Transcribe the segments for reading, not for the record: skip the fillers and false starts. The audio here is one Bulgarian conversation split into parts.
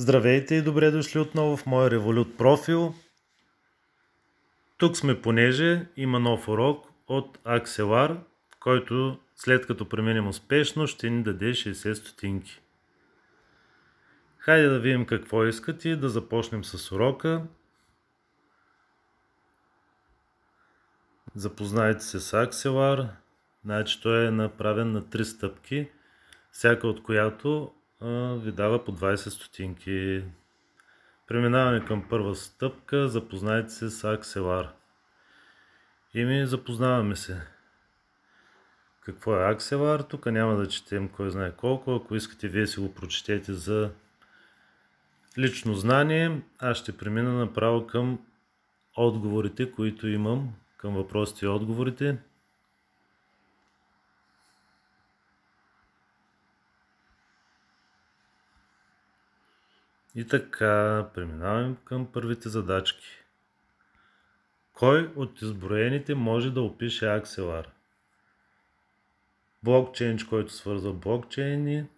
Здравейте и добре дошли отново в моя Revolut профил. Тук сме, понеже има нов урок от Axelar, който след като преминем успешно ще ни даде 60 стотинки. Хайде да видим какво искат и да започнем с урока. Запознайте се с Axelar. Значи той е направен на 3 стъпки, всяка от която ви дава по 20 стотинки. Преминаваме към първа стъпка. Запознайте се с Axelar. Запознаваме се. Какво е Axelar? Тук няма да четем кой знае колко. Ако искате, вие си го прочетете за лично знание. Аз ще премина направо към отговорите, които имам, към въпросите и отговорите. И така, преминаваме към първите задачки. Кой от изброените може да опише Axelar? Блокчейн, който свързва блокчейни,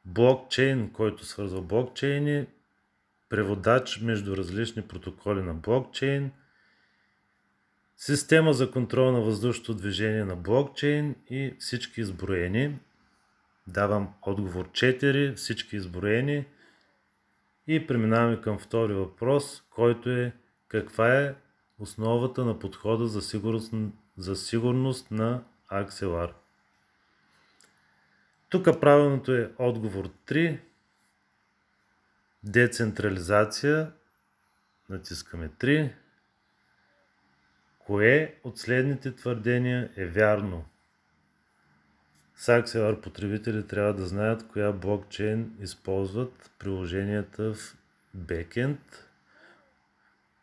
блокчейн, който свързва блокчейни, преводач между различни протоколи на блокчейн, система за контрол на въздушното движение на блокчейн и всички изброени. Давам отговор 4, всички изброени. И преминаваме към втори въпрос, който е: каква е основата на подхода за сигурност на Axelar? Тук правилното е отговор 3. Децентрализация. Натискаме 3. Кое от следните твърдения е вярно? С Axelar потребители трябва да знаят коя блокчейн използват приложенията в бекенд.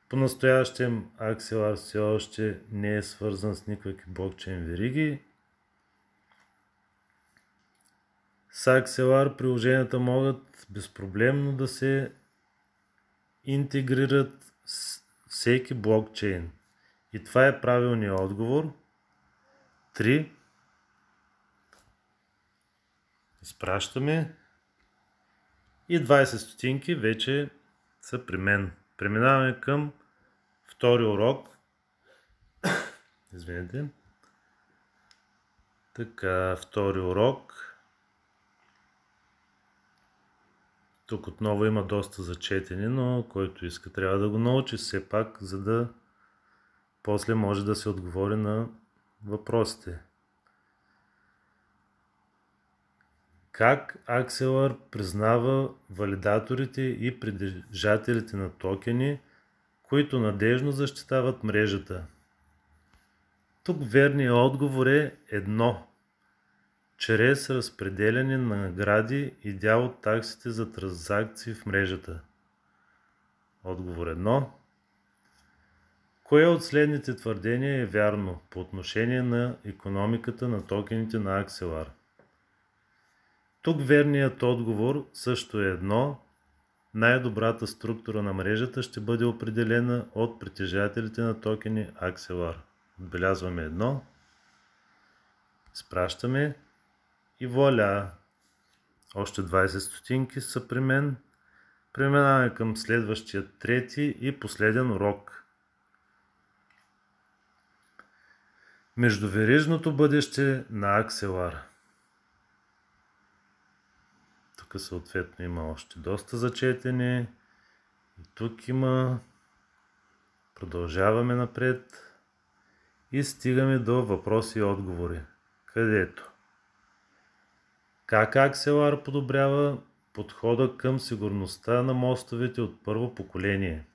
По-настоящем Axelar все още не е свързан с никакви блокчейн вериги. С Axelar приложенията могат безпроблемно да се интегрират с всеки блокчейн. И това е правилният отговор. 3. Изпращаме. И 20 стотинки вече са при мен. Преминаваме към втори урок. Извинете. Така, втори урок. Тук отново има доста за четене, но който иска трябва да го научи все пак, за да после може да се отговори на въпросите. Как Axelar признава валидаторите и притежателите на токени, които надежно защитават мрежата? Тук верният отговор е 1. Чрез разпределяне на награди и дял от таксите за транзакции в мрежата. Отговор 1. Кое от следните твърдения е вярно по отношение на икономиката на токените на Axelar? Тук верният отговор също е 1. Най-добрата структура на мрежата ще бъде определена от притежателите на токени Axelar. Отбелязваме 1. Изпращаме и вуаля! Още 20 стотинки са при мен. Преминаваме към следващия трети и последен урок. Междуверижното бъдеще на Axelar. Тук съответно има още доста за четене. И тук има. Продължаваме напред. И стигаме до въпроси и отговори. Където? Как Axelar подобрява подхода към сигурността на мостовете от първо поколение?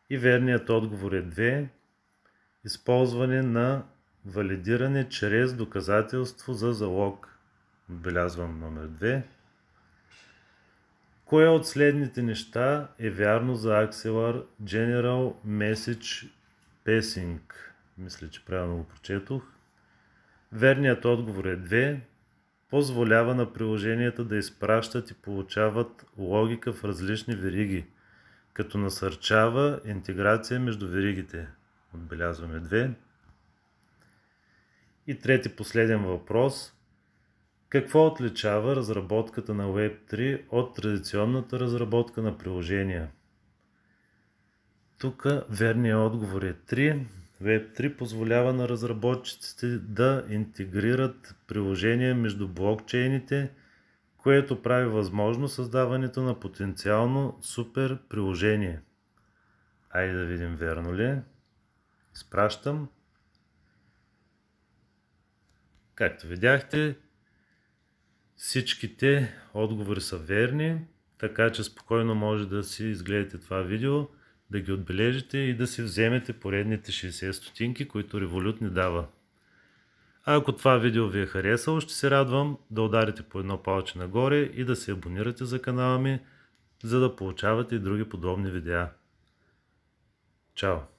И верният отговор е 2. Използване на валидиране чрез доказателство за залог. Отбелязвам номер 2. Кое от следните неща е вярно за Axelar General Message Passing? Мисля, че правилно го прочетох. Верният отговор е 2. Позволява на приложенията да изпращат и получават логика в различни вериги, като насърчава интеграция между веригите. Отбелязваме 2. И трети последен въпрос. Какво отличава разработката на Web3 от традиционната разработка на приложения? Тук верният отговор е 3. Web3 позволява на разработчиците да интегрират приложения между блокчейните, което прави възможно създаването на потенциално супер приложение. Айде да видим верно ли е. Изпращам. Както видяхте, всичките отговори са верни, така че спокойно може да си изгледате това видео, да ги отбележите и да си вземете поредните 60 стотинки, които Revolut ни дава. А ако това видео ви е харесало, ще се радвам да ударите по едно палче нагоре и да се абонирате за канала ми, за да получавате и други подобни видеа. Чао!